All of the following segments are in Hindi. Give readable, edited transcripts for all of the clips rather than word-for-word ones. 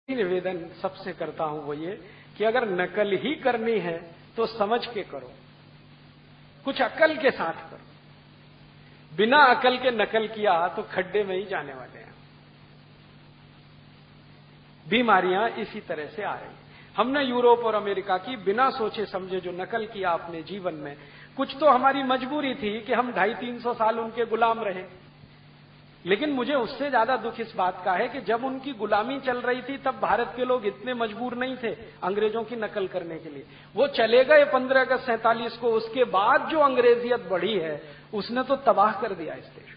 निवेदन सबसे करता हूं वो ये कि अगर नकल ही करनी है तो समझ के करो, कुछ अकल के साथ करो। बिना अकल के नकल किया तो खड्डे में ही जाने वाले हैं। बीमारियां इसी तरह से आ रही। हमने यूरोप और अमेरिका की बिना सोचे समझे जो नकल किया अपने जीवन में, कुछ तो हमारी मजबूरी थी कि हम 250-300 साल उनके गुलाम रहे। लेकिन मुझे उससे ज्यादा दुख इस बात का है कि जब उनकी गुलामी चल रही थी तब भारत के लोग इतने मजबूर नहीं थे अंग्रेजों की नकल करने के लिए। वो चले गए 15 अगस्त 47 को, उसके बाद जो अंग्रेजियत बढ़ी है उसने तो तबाह कर दिया इस देश।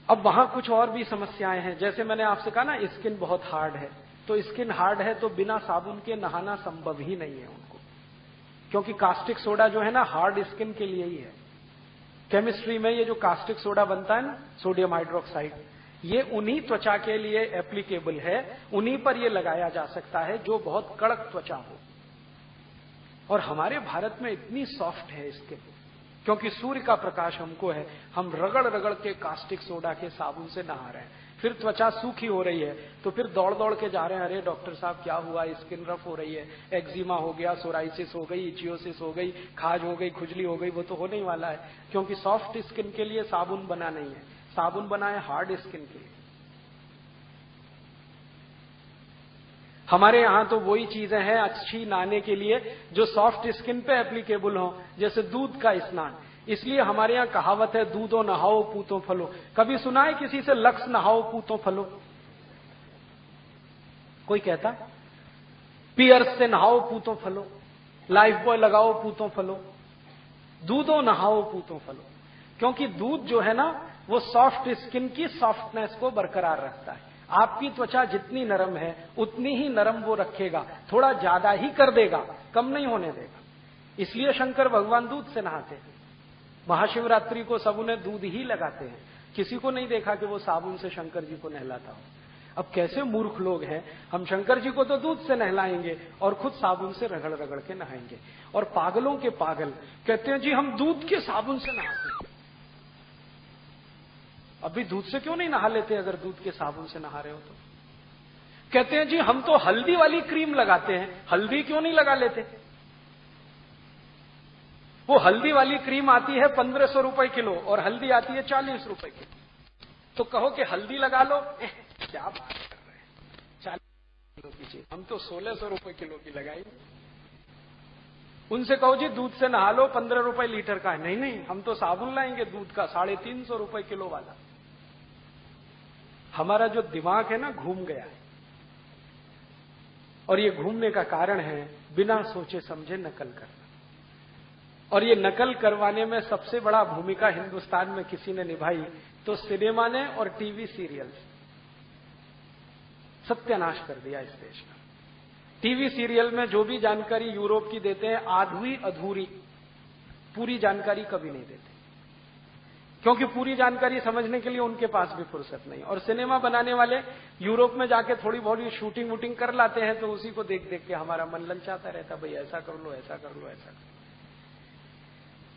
अब वहां कुछ और भी समस्याएं हैं। जैसे मैंने आपसे कहा ना, स्किन बहुत हार्ड है, तो स्किन हार्ड है तो बिना साबुन के नहाना संभव ही नहीं है उनको, क्योंकि कास्टिक सोडा जो है ना हार्ड स्किन के लिए ही है। केमिस्ट्री में ये जो कास्टिक सोडा बनता है ना, सोडियम हाइड्रोक्साइड, ये उन्हीं त्वचा के लिए एप्लीकेबल है, उन्हीं पर ये लगाया जा सकता है जो बहुत कड़क त्वचा हो। और हमारे भारत में इतनी सॉफ्ट है स्किन, क्योंकि सूर्य का प्रकाश हमको है, हम रगड़ रगड़ के कास्टिक सोडा के साबुन से नहा रहे हैं। फिर त्वचा सूखी हो रही है तो फिर दौड़ दौड़ के जा रहे हैं, अरे डॉक्टर साहब क्या हुआ, स्किन रफ हो रही है, एक्जिमा हो गया, सोराइसिस हो गई, इचियोसिस हो गई, खाज हो गई, खुजली हो गई। वो तो होने ही वाला है, क्योंकि सॉफ्ट स्किन के लिए साबुन बना नहीं है, साबुन बना है हार्ड स्किन के लिए। हमारे यहां तो वही चीजें हैं अच्छी नहाने के लिए जो सॉफ्ट स्किन पे एप्लीकेबल हो, जैसे दूध का स्नान। इसलिए हमारे यहां कहावत है, दूधो नहाओ पूतो फलो। कभी सुना है किसी से लक्स नहाओ पूतो फलो? कोई कहता? पियर्स से नहाओ पूतो फलो, लाइफ बॉय लगाओ पूतो फलो, दूधो नहाओ पूतो फलो। क्योंकि दूध जो है ना वो सॉफ्ट स्किन की सॉफ्टनेस को बरकरार रखता है। आपकी त्वचा जितनी नरम है उतनी ही नरम वो रखेगा, थोड़ा ज्यादा ही कर देगा, कम नहीं होने देगा। इसलिए शंकर भगवान दूध से नहाते हैं। महाशिवरात्रि को सब उन्हें दूध ही लगाते हैं, किसी को नहीं देखा कि वो साबुन से शंकर जी को नहलाता हो। अब कैसे मूर्ख लोग हैं, हम शंकर जी को तो दूध से नहलाएंगे और खुद साबुन से रगड़ रगड़ के नहाएंगे। और पागलों के पागल कहते हैं जी हम दूध के साबुन से नहाते हैं। अभी दूध से क्यों नहीं नहा लेते अगर दूध के साबुन से नहा रहे हो तो? कहते हैं जी हम तो हल्दी वाली क्रीम लगाते हैं, हल्दी क्यों नहीं लगा लेते? वो हल्दी वाली क्रीम आती है 1500 रुपए किलो और हल्दी आती है 40 रुपए किलो। तो कहो कि हल्दी लगा लो, क्या बात कर रहे हैं, 40 किलो की चीज, हम तो 1600 रुपए किलो की लगाई। उनसे कहो जी दूध से नहा लो, 15 रुपए लीटर का है। नहीं नहीं, हम तो साबुन लाएंगे दूध का 350 रुपए किलो वाला। हमारा जो दिमाग है ना घूम गया है, और ये घूमने का कारण है बिना सोचे समझे नकल करना। और ये नकल करवाने में सबसे बड़ा भूमिका हिंदुस्तान में किसी ने निभाई तो सिनेमा ने और टीवी सीरियल्स। सत्यानाश कर दिया इस देश का। टीवी सीरियल में जो भी जानकारी यूरोप की देते हैं आधी अधूरी, पूरी जानकारी कभी नहीं देते, क्योंकि पूरी जानकारी समझने के लिए उनके पास भी फुर्सत नहीं। और सिनेमा बनाने वाले यूरोप में जाके थोड़ी बहुत शूटिंग वूटिंग कर लाते हैं तो उसी को देख देख के हमारा मन ललचाता रहता, भाई ऐसा कर लो, ऐसा कर लो, ऐसा कर लो।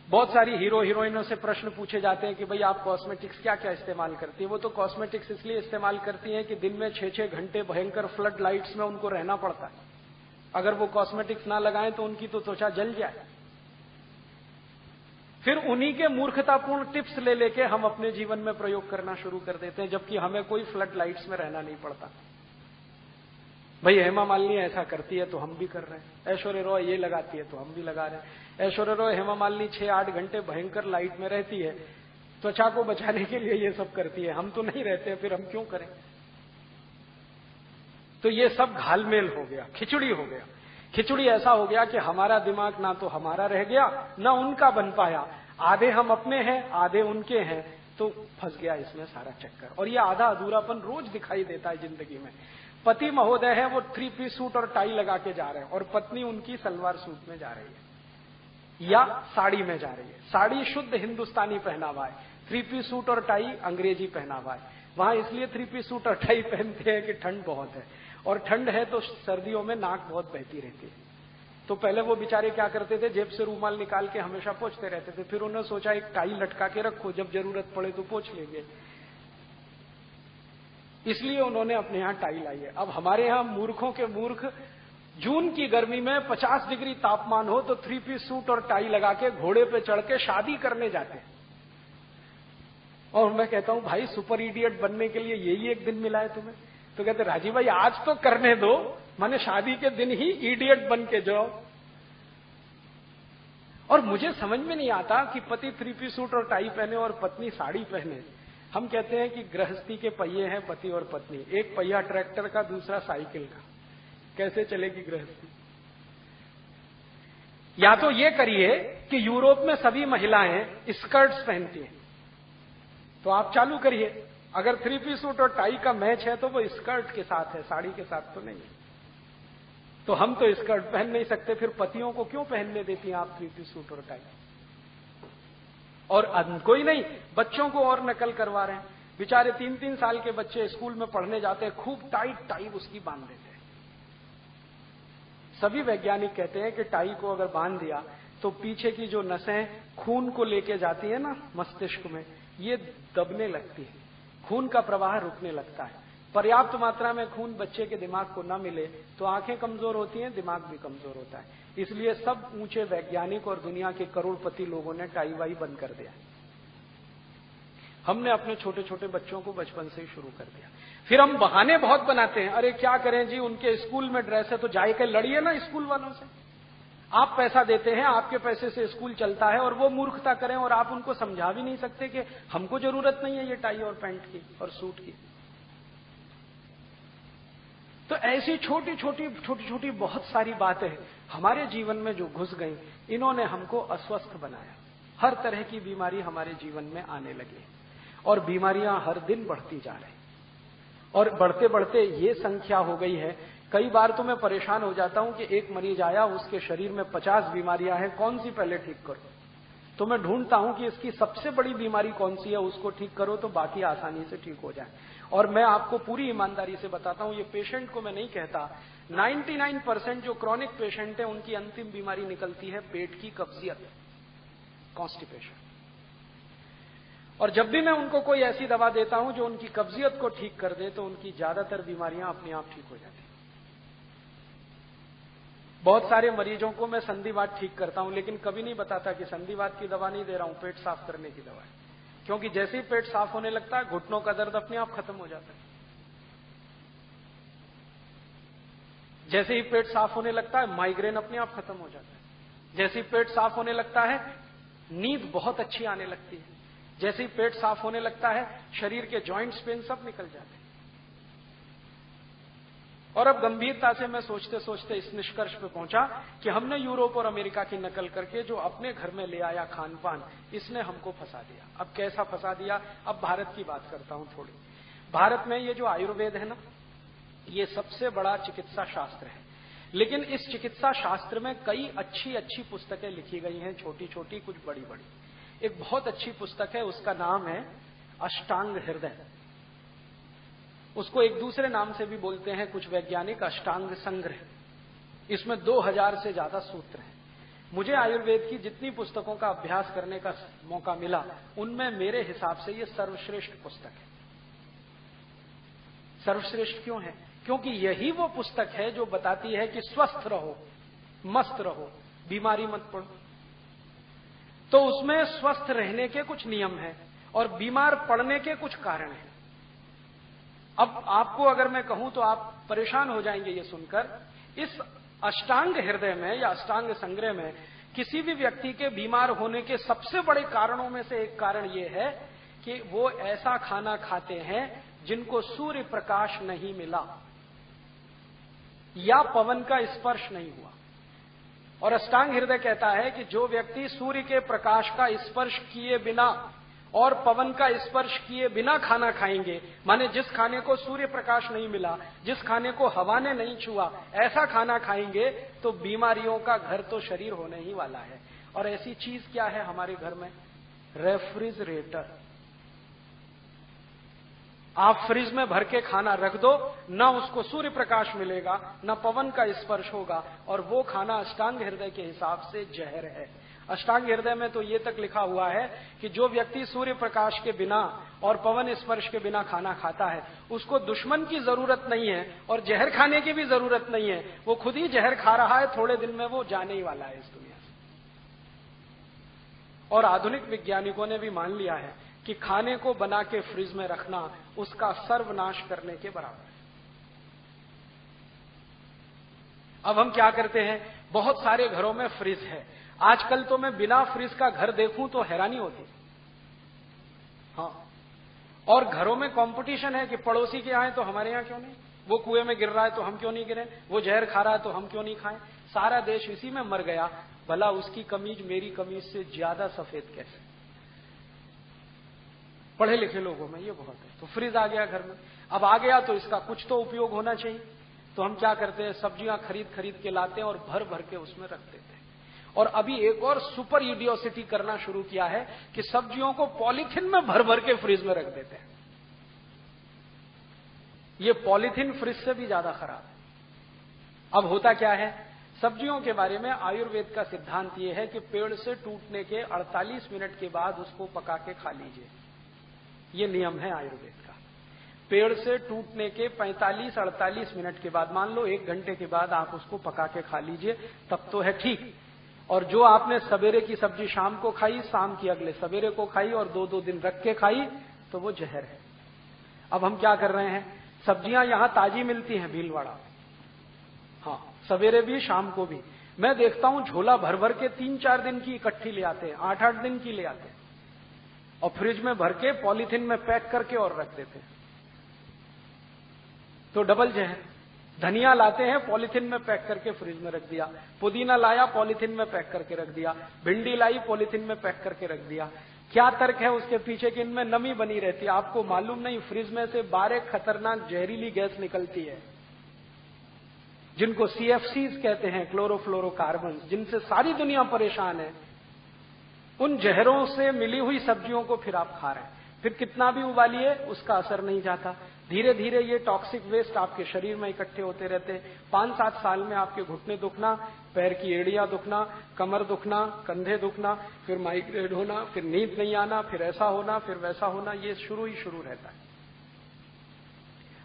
बहुत सारी हीरो हीरोइनों से प्रश्न पूछे जाते हैं कि भाई आप कॉस्मेटिक्स क्या क्या इस्तेमाल करती है? वो तो कॉस्मेटिक्स इसलिए इस्तेमाल करती हैं कि दिन में 6-6 घंटे भयंकर फ्लड लाइट्स में उनको रहना पड़ता है। अगर वो कॉस्मेटिक्स ना लगाएं तो उनकी तो त्वचा जल जाए। फिर उन्हीं के मूर्खतापूर्ण टिप्स ले लेके हम अपने जीवन में प्रयोग करना शुरू कर देते हैं, जबकि हमें कोई फ्लड लाइट्स में रहना नहीं पड़ता। भाई हेमा मालिनी ऐसा करती है तो हम भी कर रहे हैं, ऐश्वर्या रॉय ये लगाती है तो हम भी लगा रहे हैं। ऐश्वर्या रॉय, हेमा मालिनी 6-8 घंटे भयंकर लाइट में रहती है, त्वचा को बचाने के लिए ये सब करती है, हम तो नहीं रहते, फिर हम क्यों करें? तो ये सब घालमेल हो गया, खिचड़ी हो गया। खिचड़ी ऐसा हो गया कि हमारा दिमाग ना तो हमारा रह गया ना उनका बन पाया, आधे हम अपने हैं आधे उनके हैं, तो फंस गया इसमें सारा चक्कर। और ये आधा अधूरापन रोज दिखाई देता है जिंदगी में। पति महोदय है वो 3 पीस सूट और टाई लगा के जा रहे हैं और पत्नी उनकी सलवार सूट में जा रही है या साड़ी में जा रही है। साड़ी शुद्ध हिंदुस्तानी पहनावा है, 3 पीस सूट और टाई अंग्रेजी पहनावा है। वहां इसलिए 3 पीस सूट और टाई पहनते हैं कि ठंड बहुत है, और ठंड है तो सर्दियों में नाक बहुत बहती रहती है। तो पहले वो बेचारे क्या करते थे, जेब से रूमाल निकाल के हमेशा पोंछते रहते थे। फिर उन्होंने सोचा एक टाई लटका के रखो, जब जरूरत पड़े तो पोंछ लेंगे। इसलिए उन्होंने अपने यहां टाई लाई है। अब हमारे यहां मूर्खों के मूर्ख जून की गर्मी में 50 डिग्री तापमान हो तो 3 पीस सूट और टाई लगा के घोड़े पे चढ़ के शादी करने जाते हैं। और मैं कहता हूं भाई सुपर इडियट बनने के लिए यही एक दिन मिला है तुम्हें? तो कहते राजीव भाई आज तो करने दो, माने शादी के दिन ही इडियट बन के जाओ। और मुझे समझ में नहीं आता कि पति 3 पीस सूट और टाई पहने और पत्नी साड़ी पहने। हम कहते हैं कि गृहस्थी के पहिए हैं पति और पत्नी, एक पहिया ट्रैक्टर का, दूसरा साइकिल का, कैसे चलेगी गृहस्थी? या तो ये करिए कि यूरोप में सभी महिलाएं स्कर्ट्स पहनती हैं, तो आप चालू करिए। अगर 3 पीस सूट और टाई का मैच है तो वो स्कर्ट के साथ है, साड़ी के साथ तो नहीं है। तो हम तो स्कर्ट पहन नहीं सकते, फिर पतियों को क्यों पहनने देती हैं आप 3 पीस सूट और टाई? और कोई नहीं, बच्चों को और नकल करवा रहे हैं। बेचारे 3-3 साल के बच्चे स्कूल में पढ़ने जाते हैं, खूब टाइट टाई उसकी बांध देते हैं। सभी वैज्ञानिक कहते हैं कि टाई को अगर बांध दिया तो पीछे की जो नसें खून को लेके जाती है ना मस्तिष्क में, ये दबने लगती है, खून का प्रवाह रुकने लगता है। पर्याप्त मात्रा में खून बच्चे के दिमाग को न मिले तो आंखें कमजोर होती हैं, दिमाग भी कमजोर होता है। इसलिए सब ऊंचे वैज्ञानिक और दुनिया के करोड़पति लोगों ने टाई वाई बंद कर दिया। हमने अपने छोटे छोटे बच्चों को बचपन से ही शुरू कर दिया। फिर हम बहाने बहुत बनाते हैं, अरे क्या करें जी, उनके स्कूल में ड्रेस है तो जाके लड़िए ना स्कूल वालों से। आप पैसा देते हैं, आपके पैसे से स्कूल चलता है और वो मूर्खता करें और आप उनको समझा भी नहीं सकते कि हमको जरूरत नहीं है ये टाई और पैंट की और सूट की। तो ऐसी छोटी छोटी बहुत सारी बातें हमारे जीवन में जो घुस गई, इन्होंने हमको अस्वस्थ बनाया। हर तरह की बीमारी हमारे जीवन में आने लगी और बीमारियां हर दिन बढ़ती जा रही, और बढ़ते बढ़ते ये संख्या हो गई है, कई बार तो मैं परेशान हो जाता हूं कि एक मरीज आया, उसके शरीर में 50 बीमारियां हैं, कौन सी पहले ठीक करो? तो मैं ढूंढता हूं कि इसकी सबसे बड़ी बीमारी कौन सी है, उसको ठीक करो तो बाकी आसानी से ठीक हो जाए। और मैं आपको पूरी ईमानदारी से बताता हूं, ये पेशेंट को मैं नहीं कहता, 99% जो क्रॉनिक पेशेंट है उनकी अंतिम बीमारी निकलती है पेट की कब्जियत, कॉन्स्टिपेशन। और जब भी मैं उनको कोई ऐसी दवा देता हूं जो उनकी कब्जियत को ठीक कर दे तो उनकी ज्यादातर बीमारियां अपने आप ठीक हो जाती हैं। बहुत सारे मरीजों को मैं संधिवात ठीक करता हूं, लेकिन कभी नहीं बताता कि संधिवात की दवा नहीं दे रहा हूं, पेट साफ करने की दवा है। क्योंकि जैसे ही पेट साफ होने लगता है, घुटनों का दर्द अपने आप खत्म हो जाता है। जैसे ही पेट साफ होने लगता है, माइग्रेन अपने आप खत्म हो जाता है। जैसे ही पेट साफ होने लगता है, नींद बहुत अच्छी आने लगती है। जैसे ही पेट साफ होने लगता है, शरीर के जॉइंट्स पेन सब निकल जाते हैं। और अब गंभीरता से मैं सोचते सोचते इस निष्कर्ष पे पहुंचा कि हमने यूरोप और अमेरिका की नकल करके जो अपने घर में ले आया खान पान, इसने हमको फंसा दिया। अब कैसा फंसा दिया? अब भारत की बात करता हूं थोड़ी। भारत में ये जो आयुर्वेद है ना, ये सबसे बड़ा चिकित्सा शास्त्र है। लेकिन इस चिकित्सा शास्त्र में कई अच्छी अच्छी पुस्तकें लिखी गई हैं, छोटी छोटी कुछ बड़ी बड़ी। एक बहुत अच्छी पुस्तक है, उसका नाम है अष्टांग हृदय। उसको एक दूसरे नाम से भी बोलते हैं कुछ वैज्ञानिक, अष्टांग संग्रह। इसमें 2000 से ज्यादा सूत्र हैं। मुझे आयुर्वेद की जितनी पुस्तकों का अभ्यास करने का मौका मिला, उनमें मेरे हिसाब से ये सर्वश्रेष्ठ पुस्तक है। सर्वश्रेष्ठ क्यों है? क्योंकि यही वो पुस्तक है जो बताती है कि स्वस्थ रहो, मस्त रहो, बीमारी मत पड़ो। तो उसमें स्वस्थ रहने के कुछ नियम हैं और बीमार पड़ने के कुछ कारण हैं। अब आपको अगर मैं कहूं तो आप परेशान हो जाएंगे ये सुनकर। इस अष्टांग हृदय में या अष्टांग संग्रह में किसी भी व्यक्ति के बीमार होने के सबसे बड़े कारणों में से एक कारण ये है कि वो ऐसा खाना खाते हैं जिनको सूर्य प्रकाश नहीं मिला या पवन का स्पर्श नहीं हुआ। और अष्टांग हृदय कहता है कि जो व्यक्ति सूर्य के प्रकाश का स्पर्श किए बिना और पवन का स्पर्श किए बिना खाना खाएंगे, माने जिस खाने को सूर्य प्रकाश नहीं मिला, जिस खाने को हवा ने नहीं छुआ, ऐसा खाना खाएंगे तो बीमारियों का घर तो शरीर होने ही वाला है। और ऐसी चीज क्या है हमारे घर में? रेफ्रिजरेटर। आप फ्रिज में भर के खाना रख दो, ना उसको सूर्य प्रकाश मिलेगा, ना पवन का स्पर्श होगा, और वो खाना अष्टांग हृदय के हिसाब से जहर है। अष्टांग हृदय में तो ये तक लिखा हुआ है कि जो व्यक्ति सूर्य प्रकाश के बिना और पवन स्पर्श के बिना खाना खाता है, उसको दुश्मन की जरूरत नहीं है और जहर खाने की भी जरूरत नहीं है। वो खुद ही जहर खा रहा है, थोड़े दिन में वो जाने ही वाला है इस दुनिया से। और आधुनिक वैज्ञानिकों ने भी मान लिया है कि खाने को बना के फ्रिज में रखना उसका सर्वनाश करने के बराबर है। अब हम क्या करते हैं, बहुत सारे घरों में फ्रिज है। आजकल तो मैं बिना फ्रिज का घर देखूं तो हैरानी होती। हाँ, और घरों में कंपटीशन है कि पड़ोसी के यहां है तो हमारे यहां क्यों नहीं, वो कुएं में गिर रहा है तो हम क्यों नहीं गिरे, वो जहर खा रहा है तो हम क्यों नहीं खाएं। सारा देश इसी में मर गया, भला उसकी कमीज मेरी कमीज से ज्यादा सफेद कैसे। पढ़े लिखे लोगों में ये बहुत है। तो फ्रिज आ गया घर में, अब आ गया तो इसका कुछ तो उपयोग होना चाहिए। तो हम क्या करते हैं, सब्जियां खरीद खरीद के लाते हैं और भर भर के उसमें रख देते हैं। और अभी एक और सुपर इडियोसिटी करना शुरू किया है कि सब्जियों को पॉलीथिन में भर भर के फ्रिज में रख देते हैं। ये पॉलीथिन फ्रिज से भी ज्यादा खराब है। अब होता क्या है, सब्जियों के बारे में आयुर्वेद का सिद्धांत यह है कि पेड़ से टूटने के 48 मिनट के बाद उसको पका के खा लीजिए। ये नियम है आयुर्वेद का। पेड़ से टूटने के 45-48 मिनट के बाद, मान लो 1 घंटे के बाद आप उसको पका के खा लीजिए, तब तो है ठीक। और जो आपने सवेरे की सब्जी शाम को खाई, शाम की अगले सवेरे को खाई और 2-2 दिन रख के खाई, तो वो जहर है। अब हम क्या कर रहे हैं, सब्जियां यहां ताजी मिलती हैं भीलवाड़ा, हाँ, सवेरे भी शाम को भी। मैं देखता हूं झोला भर भर के 3-4 दिन की इकट्ठी ले आते हैं, 8-8 दिन की ले आते हैं और फ्रिज में भर के पॉलीथिन में पैक करके और रख देते हैं। तो डबल जहर। धनिया लाते हैं, पॉलीथिन में पैक करके फ्रिज में रख दिया, पुदीना लाया पॉलीथिन में पैक करके रख दिया, भिंडी लाई पॉलीथिन में पैक करके रख दिया। क्या तर्क है उसके पीछे कि इनमें नमी बनी रहती है। आपको मालूम नहीं, फ्रिज में से 12 खतरनाक जहरीली गैस निकलती है जिनको CFCs कहते हैं, क्लोरोफ्लोरोकार्बन, जिनसे सारी दुनिया परेशान है। उन जहरों से मिली हुई सब्जियों को फिर आप खा रहे हैं, फिर कितना भी उबालिए उसका असर नहीं जाता। धीरे धीरे ये टॉक्सिक वेस्ट आपके शरीर में इकट्ठे होते रहते हैं। 5-7 साल में आपके घुटने दुखना, पैर की एड़ियां दुखना, कमर दुखना, कंधे दुखना, फिर माइग्रेन होना, फिर नींद नहीं आना, फिर ऐसा होना, फिर वैसा होना, ये शुरू ही शुरू रहता है।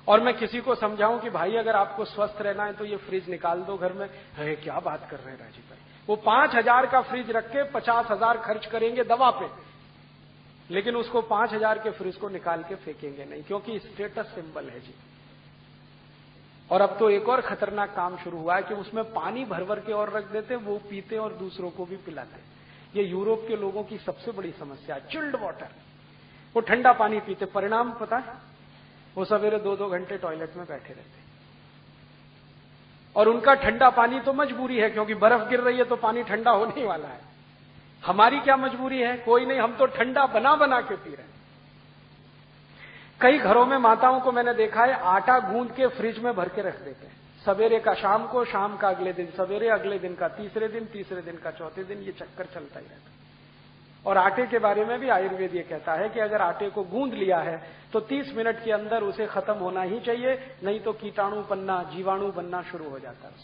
और मैं किसी को समझाऊं कि भाई अगर आपको स्वस्थ रहना है तो ये फ्रिज निकाल दो घर में, है क्या बात कर रहे हैं राजीव भाई, वो 5,000 का फ्रिज रख के 50,000 खर्च करेंगे दवा पे, लेकिन उसको 5,000 के फ्रिज को निकाल के फेंकेंगे नहीं, क्योंकि स्टेटस सिंबल है जी। और अब तो एक और खतरनाक काम शुरू हुआ है कि उसमें पानी भर भर के और रख देते, वो पीते और दूसरों को भी पिलाते। ये यूरोप के लोगों की सबसे बड़ी समस्या है, चिल्ड वाटर। वो ठंडा पानी पीते, परिणाम पता है, वो सवेरे 2-2 घंटे टॉयलेट में बैठे रहते। और उनका ठंडा पानी तो मजबूरी है, क्योंकि बर्फ गिर रही है तो पानी ठंडा होने ही वाला है। हमारी क्या मजबूरी है, कोई नहीं, हम तो ठंडा बना बना के पी रहे हैं। कई घरों में माताओं को मैंने देखा है, आटा गूंद के फ्रिज में भर के रख देते हैं, सवेरे का शाम को, शाम का अगले दिन सवेरे, अगले दिन का तीसरे दिन, तीसरे दिन का चौथे दिन, ये चक्कर चलता ही रहता है। और आटे के बारे में भी आयुर्वेद ये कहता है कि अगर आटे को गूंद लिया है तो 30 मिनट के अंदर उसे खत्म होना ही चाहिए, नहीं तो कीटाणु बनना, जीवाणु बनना शुरू हो जाता है।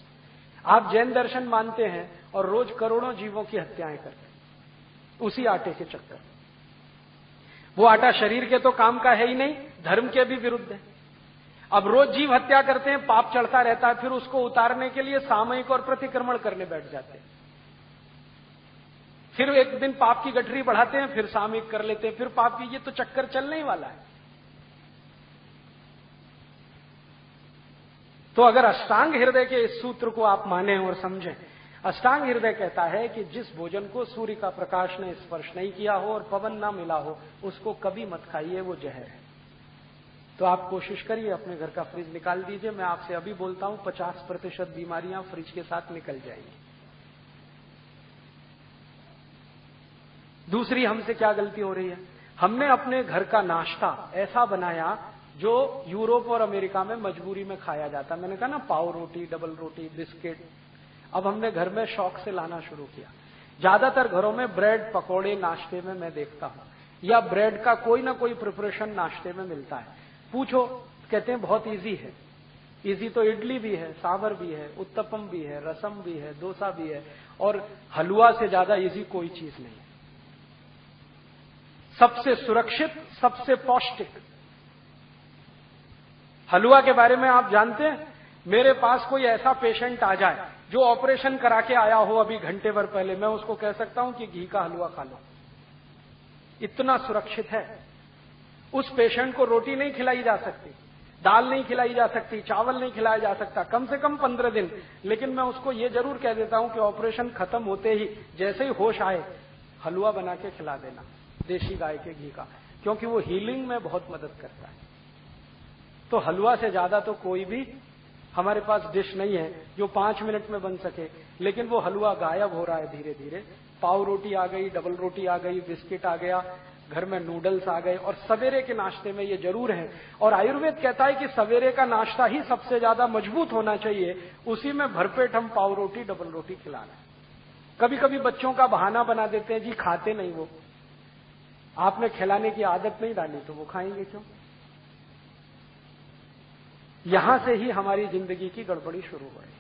आप जैन दर्शन मानते हैं और रोज करोड़ों जीवों की हत्याएं करते हैं उसी आटे के चक्कर। वो आटा शरीर के तो काम का है ही नहीं, धर्म के भी विरुद्ध है। अब रोज जीव हत्या करते हैं, पाप चढ़ता रहता है, फिर उसको उतारने के लिए सामयिक और प्रतिक्रमण करने बैठ जाते हैं। फिर एक दिन पाप की गठरी बढ़ाते हैं, फिर सामयिक कर लेते हैं, फिर पाप की, ये तो चक्कर चलने ही वाला है। तो अगर अष्टांग हृदय के इस सूत्र को आप माने और समझें, अष्टांग हृदय कहता है कि जिस भोजन को सूर्य का प्रकाश ने स्पर्श नहीं किया हो और पवन ना मिला हो, उसको कभी मत खाइए, वो जहर है। तो आप कोशिश करिए, अपने घर का फ्रिज निकाल दीजिए। मैं आपसे अभी बोलता हूं 50% बीमारियां फ्रिज के साथ निकल जाएंगी। दूसरी हमसे क्या गलती हो रही है, हमने अपने घर का नाश्ता ऐसा बनाया जो यूरोप और अमेरिका में मजबूरी में खाया जाता। मैंने कहा ना, पाव रोटी, डबल रोटी, बिस्किट, अब हमने घर में शौक से लाना शुरू किया। ज्यादातर घरों में ब्रेड पकौड़े नाश्ते में मैं देखता हूं, या ब्रेड का कोई ना कोई प्रिपरेशन नाश्ते में मिलता है। पूछो, कहते हैं बहुत इजी है। इजी तो इडली भी है, सांभर भी है, उत्तपम भी है, रसम भी है, डोसा भी है, और हलवा से ज्यादा इजी कोई चीज नहीं है। सबसे सुरक्षित, सबसे पौष्टिक। हलवा के बारे में आप जानते हैं, मेरे पास कोई ऐसा पेशेंट आ जाए जो ऑपरेशन करा के आया हो अभी घंटे भर पहले, मैं उसको कह सकता हूं कि घी का हलवा खा लो, इतना सुरक्षित है। उस पेशेंट को रोटी नहीं खिलाई जा सकती, दाल नहीं खिलाई जा सकती, चावल नहीं खिलाया जा सकता, कम से कम 15 दिन। लेकिन मैं उसको ये जरूर कह देता हूं कि ऑपरेशन खत्म होते ही, जैसे ही होश आए, हलवा बना के खिला देना, देशी गाय के घी का, क्योंकि वो हीलिंग में बहुत मदद करता है। तो हलवा से ज्यादा तो कोई भी हमारे पास डिश नहीं है जो 5 मिनट में बन सके, लेकिन वो हलवा गायब हो रहा है धीरे धीरे। पाव रोटी आ गई, डबल रोटी आ गई, बिस्किट आ गया, घर में नूडल्स आ गए, और सवेरे के नाश्ते में ये जरूर है। और आयुर्वेद कहता है कि सवेरे का नाश्ता ही सबसे ज्यादा मजबूत होना चाहिए, उसी में भरपेट हम पाव रोटी, डबल रोटी खिला रहे हैं। कभी कभी बच्चों का बहाना बना देते हैं, जी खाते नहीं वो, आपने खिलाने की आदत नहीं डाली तो वो खाएंगे क्यों? यहां से ही हमारी जिंदगी की गड़बड़ी शुरू हो रही है।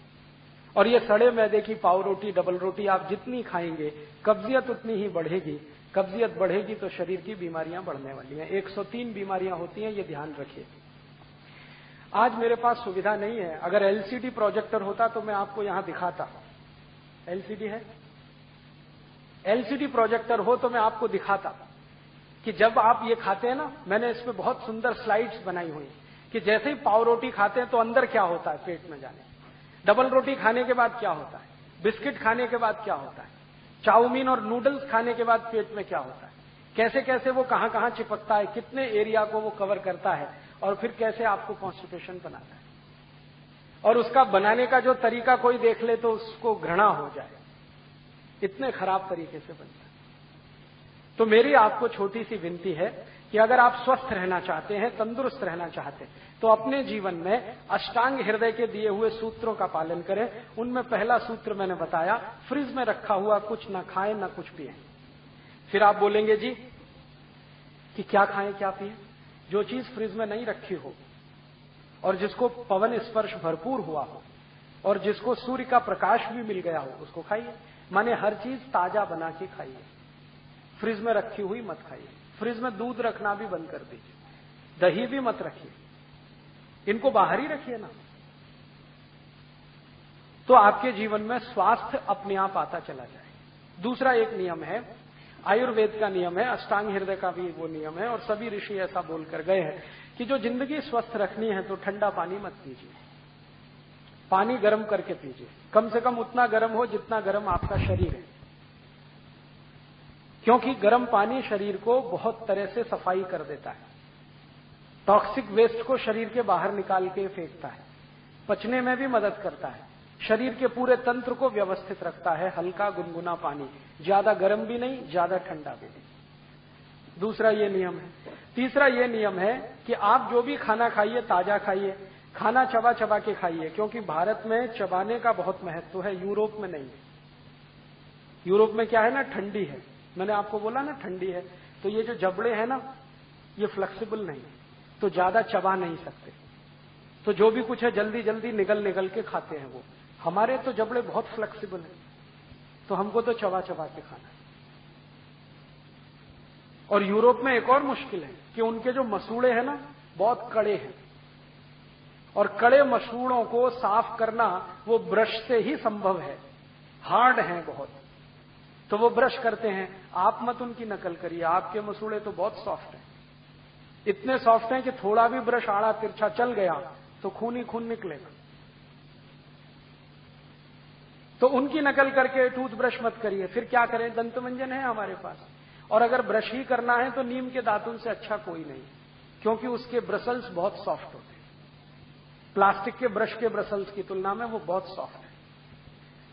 और ये सड़े मैदे की पाव रोटी, डबल रोटी आप जितनी खाएंगे, कब्जियत उतनी ही बढ़ेगी। कब्जियत बढ़ेगी तो शरीर की बीमारियां बढ़ने वाली हैं। 103 बीमारियां होती हैं, ये ध्यान रखिए। आज मेरे पास सुविधा नहीं है, अगर एलसीडी प्रोजेक्टर होता तो मैं आपको यहां दिखाता। एलसीडी है? एलसीडी प्रोजेक्टर हो तो मैं आपको दिखाता कि जब आप ये खाते हैं ना, मैंने इस पे बहुत सुंदर स्लाइड्स बनाई हुई कि जैसे ही पाव रोटी खाते हैं तो अंदर क्या होता है पेट में जाने, डबल रोटी खाने के बाद क्या होता है, बिस्किट खाने के बाद क्या होता है, चाउमीन और नूडल्स खाने के बाद पेट में क्या होता है, कैसे कैसे वो कहां कहां चिपकता है, कितने एरिया को वो कवर करता है, और फिर कैसे आपको कॉन्स्टिपेशन बनाता है। और उसका बनाने का जो तरीका कोई देख ले तो उसको घृणा हो जाए, इतने खराब तरीके से बनता है। तो मेरी आपको छोटी सी विनती है कि अगर आप स्वस्थ रहना चाहते हैं, तंदुरुस्त रहना चाहते हैं, तो अपने जीवन में अष्टांग हृदय के दिए हुए सूत्रों का पालन करें। उनमें पहला सूत्र मैंने बताया, फ्रिज में रखा हुआ कुछ ना खाएं ना कुछ पिएं। फिर आप बोलेंगे जी कि क्या खाएं क्या पिएं? जो चीज फ्रिज में नहीं रखी हो और जिसको पवन स्पर्श भरपूर हुआ हो और जिसको सूर्य का प्रकाश भी मिल गया हो, उसको खाइए। माने हर चीज ताजा बना के खाइए, फ्रिज में रखी हुई मत खाइए। फ्रिज में दूध रखना भी बंद कर दीजिए, दही भी मत रखिए, इनको बाहर ही रखिए ना। तो आपके जीवन में स्वास्थ्य अपने आप आता चला जाए। दूसरा एक नियम है, आयुर्वेद का नियम है, अष्टांग हृदय का भी वो नियम है, और सभी ऋषि ऐसा बोलकर गए हैं कि जो जिंदगी स्वस्थ रखनी है तो ठंडा पानी मत पीजिए, पानी गर्म करके पीजिए। कम से कम उतना गर्म हो जितना गर्म आपका शरीर है, क्योंकि गर्म पानी शरीर को बहुत तरह से सफाई कर देता है, टॉक्सिक वेस्ट को शरीर के बाहर निकाल के फेंकता है, पचने में भी मदद करता है, शरीर के पूरे तंत्र को व्यवस्थित रखता है। हल्का गुनगुना पानी, ज्यादा गर्म भी नहीं, ज्यादा ठंडा भी नहीं। दूसरा ये नियम है। तीसरा ये नियम है कि आप जो भी खाना खाइए ताजा खाइए, खाना चबा चबा के खाइए, क्योंकि भारत में चबाने का बहुत महत्व है, यूरोप में नहीं है। यूरोप में क्या है ना, ठंडी है, मैंने आपको बोला ना ठंडी है, तो ये जो जबड़े हैं ना ये फ्लेक्सिबल नहीं है, तो ज्यादा चबा नहीं सकते, तो जो भी कुछ है जल्दी जल्दी निगल निगल के खाते हैं वो। हमारे तो जबड़े बहुत फ्लेक्सिबल है, तो हमको तो चबा चबा के खाना है। और यूरोप में एक और मुश्किल है कि उनके जो मसूड़े हैं ना बहुत कड़े हैं, और कड़े मसूड़ों को साफ करना वो ब्रश से ही संभव है, हार्ड हैं बहुत, तो वो ब्रश करते हैं। आप मत उनकी नकल करिए, आपके मसूड़े तो बहुत सॉफ्ट हैं, इतने सॉफ्ट हैं कि थोड़ा भी ब्रश आड़ा तिरछा चल गया तो खून ही खून निकलेगा। तो उनकी नकल करके टूथब्रश मत करिए। फिर क्या करें, दंतमंजन है हमारे पास, और अगर ब्रश ही करना है तो नीम के दातुन से अच्छा कोई नहीं, क्योंकि उसके ब्रसल्स बहुत सॉफ्ट होते हैं, प्लास्टिक के ब्रश के ब्रसल्स की तुलना में वो बहुत सॉफ्ट है।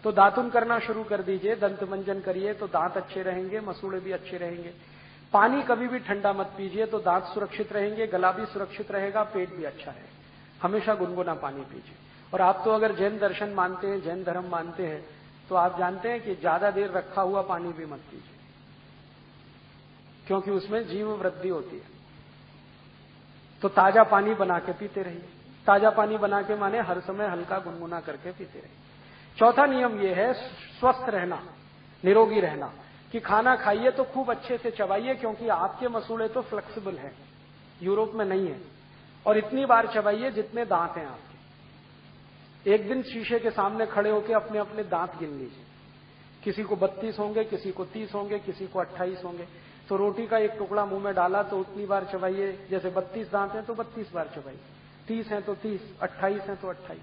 तो दातुन करना शुरू कर दीजिए, दंतमंजन करिए तो दांत अच्छे रहेंगे, मसूड़े भी अच्छे रहेंगे। पानी कभी भी ठंडा मत पीजिए, तो दांत सुरक्षित रहेंगे, गला भी सुरक्षित रहेगा, पेट भी अच्छा है। हमेशा गुनगुना पानी पीजिए। और आप तो अगर जैन दर्शन मानते हैं, जैन धर्म मानते हैं, तो आप जानते हैं कि ज्यादा देर रखा हुआ पानी भी मत पीजिए, क्योंकि उसमें जीव वृद्धि होती है। तो ताजा पानी बना के पीते रहिए। ताजा पानी बना के माने हर समय हल्का गुनगुना करके पीते रहे। चौथा नियम यह है स्वस्थ रहना, निरोगी रहना, कि खाना खाइए तो खूब अच्छे से चबाइए, क्योंकि आपके मसूड़े तो फ्लेक्सिबल है, यूरोप में नहीं है, और इतनी बार चबाइए जितने दांत हैं आपके। एक दिन शीशे के सामने खड़े होकर अपने अपने दांत गिन लीजिए, किसी को 32 होंगे, किसी को 30 होंगे, किसी को 28 होंगे। तो रोटी का एक टुकड़ा मुंह में डाला तो उतनी बार चबाइए, जैसे 32 दांत हैं तो 32 बार चबाइए, 30 हैं तो 30, 28 हैं तो 28।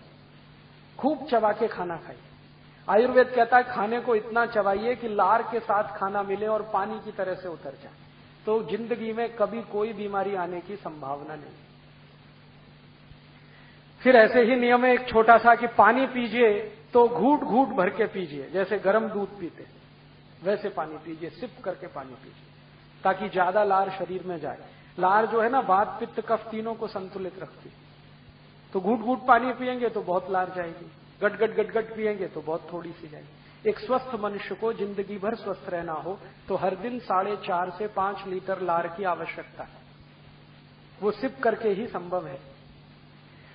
खूब चबा के खाना खाइए। आयुर्वेद कहता है खाने को इतना चबाइए कि लार के साथ खाना मिले और पानी की तरह से उतर जाए, तो जिंदगी में कभी कोई बीमारी आने की संभावना नहीं। फिर ऐसे ही नियम है एक छोटा सा कि पानी पीजिए तो घूट घूट भर के पीजिए, जैसे गर्म दूध पीते वैसे पानी पीजिए, सिप करके पानी पीजिए, ताकि ज्यादा लार शरीर में जाए। लार जो है ना वात पित्त कफ तीनों को संतुलित रखती है। तो घूट घूट पानी पिएंगे तो बहुत लार जाएगी, गट गट गट गट पिएंगे तो बहुत थोड़ी सी जाएगी। एक स्वस्थ मनुष्य को जिंदगी भर स्वस्थ रहना हो तो हर दिन 4.5 से 5 लीटर लार की आवश्यकता है। वो सिप करके ही संभव है।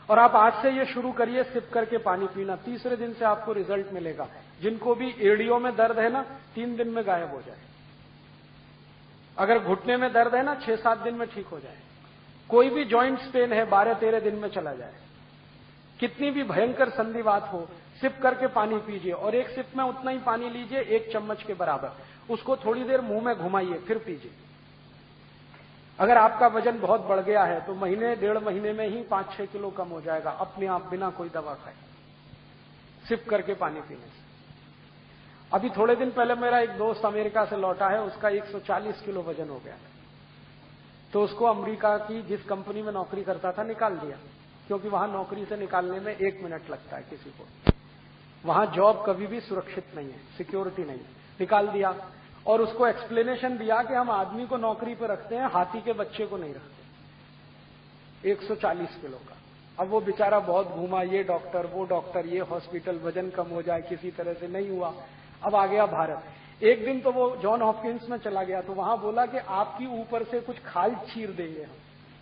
और आप आज से ये शुरू करिए सिप करके पानी पीना, तीसरे दिन से आपको रिजल्ट मिलेगा। जिनको भी एड़ियों में दर्द है ना 3 दिन में गायब हो जाए। अगर घुटने में दर्द है ना 6-7 दिन में ठीक हो जाए। कोई भी जॉइंट्स पेन है 12-13 दिन में चला जाए। कितनी भी भयंकर संधिवात हो, सिप करके पानी पीजिए, और एक सिप में उतना ही पानी लीजिए 1 चम्मच के बराबर, उसको थोड़ी देर मुंह में घुमाइए फिर पीजिए। अगर आपका वजन बहुत बढ़ गया है तो महीने 1.5 महीने में ही 5-6 किलो कम हो जाएगा अपने आप, बिना कोई दवा खाए, सिप करके पानी पीने से। अभी थोड़े दिन पहले मेरा एक दोस्त अमेरिका से लौटा है, उसका 140 किलो वजन हो गया, तो उसको अमेरिका की जिस कंपनी में नौकरी करता था निकाल दिया, क्योंकि वहां नौकरी से निकालने में 1 मिनट लगता है किसी को। वहां जॉब कभी भी सुरक्षित नहीं है, सिक्योरिटी नहीं है। निकाल दिया और उसको एक्सप्लेनेशन दिया कि हम आदमी को नौकरी पर रखते हैं, हाथी के बच्चे को नहीं रखते। 140 किलो का। अब वो बेचारा बहुत घूमा, ये डॉक्टर वो डॉक्टर, ये हॉस्पिटल, वजन कम हो जाए, किसी तरह से नहीं हुआ। अब आ गया भारत। एक दिन तो वो जॉन हॉपकिंस में चला गया, तो वहां बोला कि आपकी ऊपर से कुछ खाल चीर देंगे हम,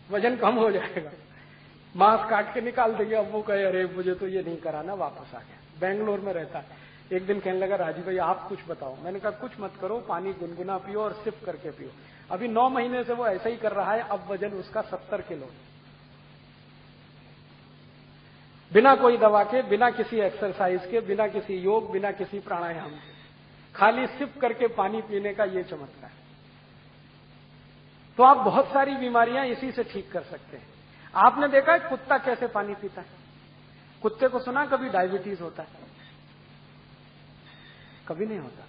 वजन कम हो जाएगा, मांस काट के निकाल देंगे। अब वो कहे अरे मुझे तो ये नहीं कराना, वापस आ गया। बेंगलोर में रहता है। एक दिन कहने लगा राजीव भाई आप कुछ बताओ। मैंने कहा कुछ मत करो, पानी गुनगुना पियो और सिप करके पियो। अभी 9 महीने से वो ऐसा ही कर रहा है। अब वजन उसका 70 किलो, बिना कोई दवा के, बिना किसी एक्सरसाइज के, बिना किसी योग, बिना किसी प्राणायाम के, खाली सिप करके पानी पीने का ये चमत्कार। तो आप बहुत सारी बीमारियां इसी से ठीक कर सकते हैं। आपने देखा है कुत्ता कैसे पानी पीता है? कुत्ते को सुना कभी डायबिटीज होता है? कभी नहीं होता।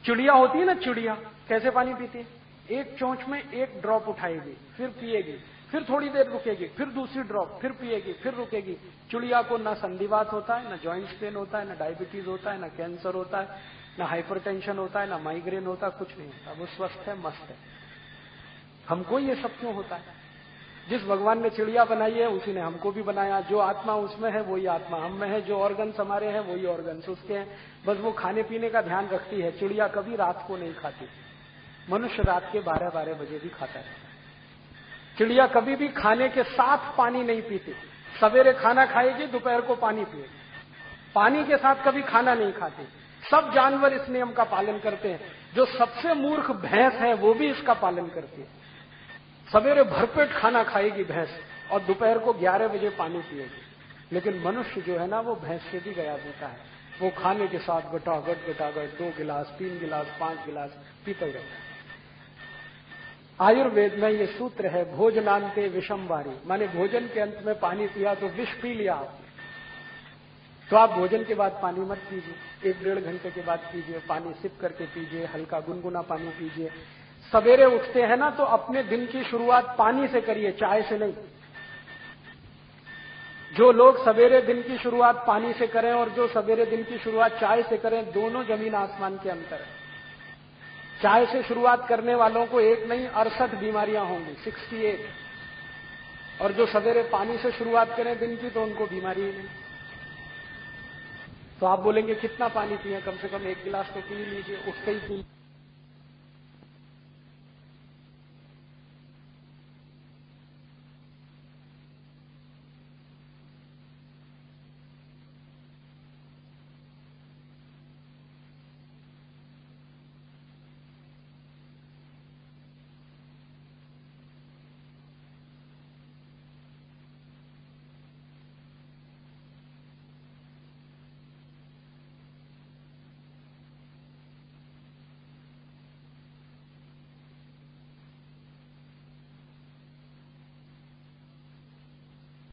चिड़िया होती है ना, चिड़िया कैसे पानी पीती है? एक चोंच में 1 ड्रॉप उठाएगी, फिर पिएगी, फिर थोड़ी देर रुकेगी, फिर दूसरी ड्रॉप, फिर पिएगी, फिर रुकेगी। चिड़िया को ना संधिवात होता है, ना जॉइंट्स पेन होता है, ना डायबिटीज होता है, ना कैंसर होता है, ना हाइपरटेंशन होता है, ना माइग्रेन होता है, कुछ नहीं होता। वो स्वस्थ है, मस्त है। हमको ये सब क्यों होता है? जिस भगवान ने चिड़िया बनाई है उसी ने हमको भी बनाया। जो आत्मा उसमें है वही आत्मा हम में है, जो ऑर्गन्स हमारे हैं वही ऑर्गन्स उसके हैं। बस वो खाने पीने का ध्यान रखती है। चिड़िया कभी रात को नहीं खाती, मनुष्य रात के 12-12 बजे भी खाता है। चिड़िया कभी भी खाने के साथ पानी नहीं पीती। सवेरे खाना खाएगी, दोपहर को पानी पिएगी, पानी के साथ कभी खाना नहीं खाती। सब जानवर इस नियम का पालन करते हैं। जो सबसे मूर्ख भैंस है वो भी इसका पालन करती है। सवेरे भरपेट खाना खाएगी भैंस और दोपहर को 11 बजे पानी पिएगी। लेकिन मनुष्य जो है ना वो भैंस से भी गया होता है। वो खाने के साथ गटागट 2 गिलास, 3 गिलास, 5 गिलास पीता ही रहता है। आयुर्वेद में ये सूत्र है, भोजनांते विषम वारी, माने भोजन के अंत में पानी पिया तो विष पी लिया आपने। तो आप भोजन के बाद पानी मत पीजिए, 1-1.5 घंटे के बाद पीजिए। पानी सिप करके पीजिए, हल्का गुनगुना पानी पीजिए। सवेरे उठते हैं ना तो अपने दिन की शुरुआत पानी से करिए, चाय से नहीं। जो लोग सवेरे दिन की शुरुआत पानी से करें और जो सवेरे दिन की शुरुआत चाय से करें, दोनों जमीन आसमान के अंतर है। चाय से शुरुआत करने वालों को एक नहीं 68 बीमारियां होंगी, 68। और जो सवेरे पानी से शुरुआत करें दिन की तो उनको बीमारी ही नहीं। तो आप बोलेंगे कितना पानी पिए? कम से कम 1 गिलास तो पी लीजिए, उठते ही पी।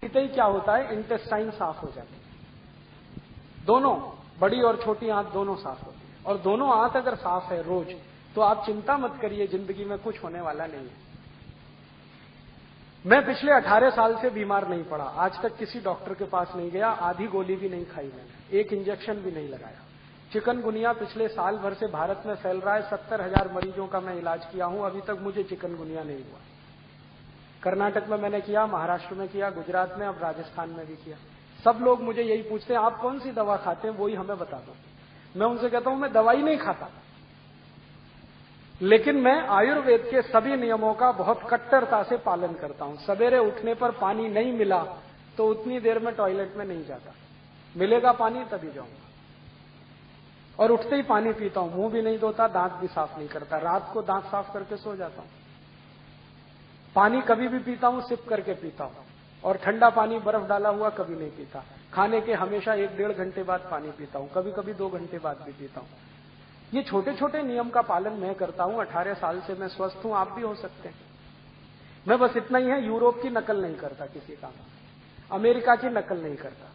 पीते ही क्या होता है, इंटेस्टाइन साफ हो जाती है। दोनों, बड़ी और छोटी आंत दोनों साफ होती है। और दोनों आंत अगर साफ है रोज, तो आप चिंता मत करिए, जिंदगी में कुछ होने वाला नहीं है। मैं पिछले 18 साल से बीमार नहीं पड़ा, आज तक किसी डॉक्टर के पास नहीं गया, आधी गोली भी नहीं खाई मैंने, एक इंजेक्शन भी नहीं लगाया। चिकनगुनिया पिछले साल भर से भारत में फैल रहा है, 70,000 मरीजों का मैं इलाज किया हूं, अभी तक मुझे चिकनगुनिया नहीं हुआ। कर्नाटक में मैंने किया, महाराष्ट्र में किया, गुजरात में, अब राजस्थान में भी किया। सब लोग मुझे यही पूछते हैं, आप कौन सी दवा खाते हैं, वही हमें बता दो। मैं उनसे कहता हूं, मैं दवाई नहीं खाता, लेकिन मैं आयुर्वेद के सभी नियमों का बहुत कट्टरता से पालन करता हूं। सवेरे उठने पर पानी नहीं मिला तो उतनी देर में टॉयलेट में नहीं जाता, मिलेगा पानी तभी जाऊंगा। और उठते ही पानी पीता हूं, मुंह भी नहीं धोता, दांत भी साफ नहीं करता, रात को दांत साफ करके सो जाता हूं। पानी कभी भी पीता हूं सिप करके पीता हूं, और ठंडा पानी बर्फ डाला हुआ कभी नहीं पीता। खाने के हमेशा 1-1.5 घंटे बाद पानी पीता हूं, कभी कभी 2 घंटे बाद भी पीता हूं। ये छोटे छोटे नियम का पालन मैं करता हूं, 18 साल से मैं स्वस्थ हूं, आप भी हो सकते हैं। मैं बस इतना ही है, यूरोप की नकल नहीं करता किसी काम, अमेरिका की नकल नहीं करता।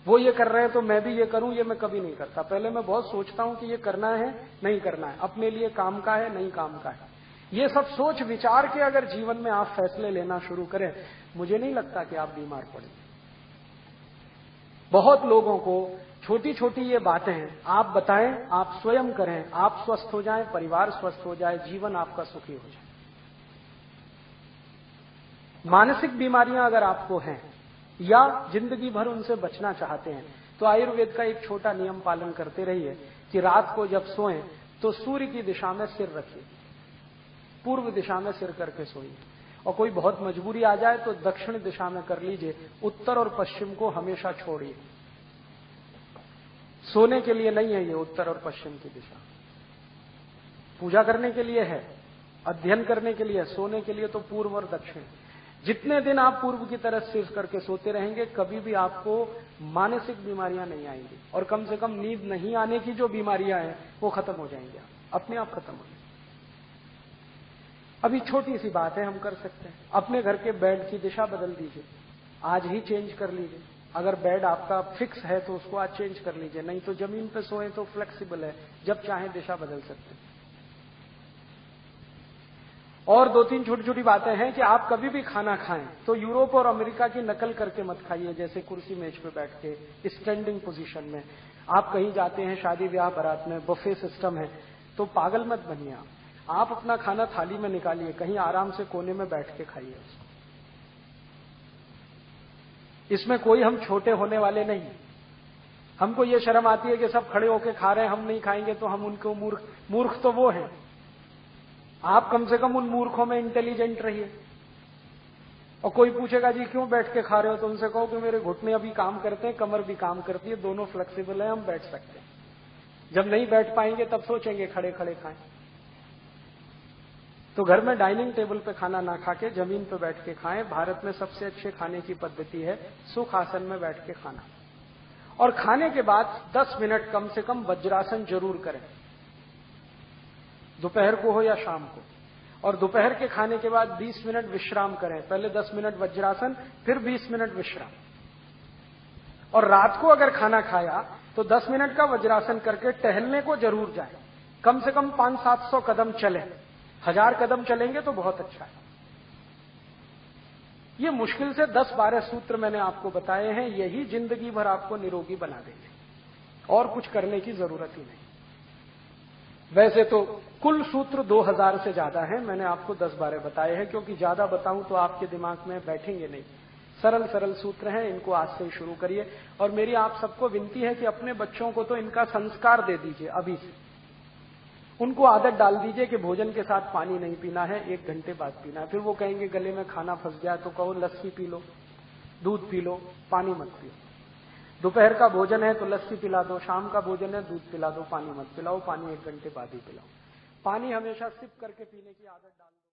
वो ये कर रहे हैं तो मैं भी ये करूं, ये मैं कभी नहीं करता। पहले मैं बहुत सोचता हूं कि ये करना है नहीं करना है, अपने लिए काम का है नहीं काम का है। ये सब सोच विचार के अगर जीवन में आप फैसले लेना शुरू करें, मुझे नहीं लगता कि आप बीमार पड़े। बहुत लोगों को छोटी छोटी ये बातें हैं, आप बताएं, आप स्वयं करें, आप स्वस्थ हो जाएं, परिवार स्वस्थ हो जाए, जीवन आपका सुखी हो जाए। मानसिक बीमारियां अगर आपको हैं या जिंदगी भर उनसे बचना चाहते हैं, तो आयुर्वेद का एक छोटा नियम पालन करते रहिए कि रात को जब सोएं तो सूर्य की दिशा में सिर रखिए, पूर्व दिशा में सिर करके सोइए। और कोई बहुत मजबूरी आ जाए तो दक्षिण दिशा में कर लीजिए, उत्तर और पश्चिम को हमेशा छोड़िए। सोने के लिए नहीं है ये उत्तर और पश्चिम की दिशा, पूजा करने के लिए है, अध्ययन करने के लिए, सोने के लिए तो पूर्व और दक्षिण। जितने दिन आप पूर्व की तरफ सिर करके सोते रहेंगे, कभी भी आपको मानसिक बीमारियां नहीं आएंगी, और कम से कम नींद नहीं आने की जो बीमारियां हैं वो खत्म हो जाएंगी, अपने आप खत्म हो जाएंगी। अभी छोटी सी बात है, हम कर सकते हैं, अपने घर के बेड की दिशा बदल दीजिए, आज ही चेंज कर लीजिए। अगर बेड आपका फिक्स है तो उसको आज चेंज कर लीजिए, नहीं तो जमीन पे सोए तो फ्लेक्सिबल है, जब चाहे दिशा बदल सकते हैं। और 2-3 छोटी छोटी बातें हैं कि आप कभी भी खाना खाएं तो यूरोप और अमेरिका की नकल करके मत खाइए, जैसे कुर्सी मेज पे बैठ के स्टैंडिंग पोजीशन में। आप कहीं जाते हैं शादी ब्याह बारात में, बुफे सिस्टम है, तो पागल मत बनिए। आप अपना खाना थाली में निकालिए, कहीं आराम से कोने में बैठ के खाइए उसको। इसमें कोई हम छोटे होने वाले नहीं। हमको ये शर्म आती है कि सब खड़े होके खा रहे हैं, हम नहीं खाएंगे तो हम उनको मूर्ख तो वो हैं। आप कम से कम उन मूर्खों में इंटेलिजेंट रहिए। और कोई पूछेगा जी क्यों बैठ के खा रहे हो, तो उनसे कहो कि मेरे घुटने अभी काम करते हैं, कमर भी काम करती है, दोनों फ्लेक्सिबल है, हम बैठ सकते हैं। जब नहीं बैठ पाएंगे तब सोचेंगे खड़े खड़े खाएं। तो घर में डाइनिंग टेबल पे खाना ना खा के जमीन पे बैठ के खाएं। भारत में सबसे अच्छे खाने की पद्धति है सुख आसन में बैठ के खाना। और खाने के बाद 10 मिनट कम से कम वज्रासन जरूर करें, दोपहर को हो या शाम को। और दोपहर के खाने के बाद 20 मिनट विश्राम करें, पहले 10 मिनट वज्रासन, फिर 20 मिनट विश्राम। और रात को अगर खाना खाया तो 10 मिनट का वज्रासन करके टहलने को जरूर जाए, कम से कम 500-700 कदम चलें। 1000 कदम चलेंगे तो बहुत अच्छा है। ये मुश्किल से 10-12 सूत्र मैंने आपको बताए हैं, यही जिंदगी भर आपको निरोगी बना देंगे, और कुछ करने की जरूरत ही नहीं। वैसे तो कुल सूत्र 2000 से ज्यादा हैं, मैंने आपको 10-12 बताए हैं, क्योंकि ज्यादा बताऊं तो आपके दिमाग में बैठेंगे नहीं। सरल सरल सूत्र हैं, इनको आज से ही शुरू करिए। और मेरी आप सबको विनती है कि अपने बच्चों को तो इनका संस्कार दे दीजिए अभी से। उनको आदत डाल दीजिए कि भोजन के साथ पानी नहीं पीना है, 1 घंटे बाद पीना है। फिर वो कहेंगे गले में खाना फंस गया, तो कहो लस्सी पी लो, दूध पी लो, पानी मत पियो। दोपहर का भोजन है तो लस्सी पिला दो, शाम का भोजन है दूध पिला दो, पानी मत पिलाओ। पानी 1 घंटे बाद ही पिलाओ। पानी हमेशा सिप करके पीने की आदत डाल दो।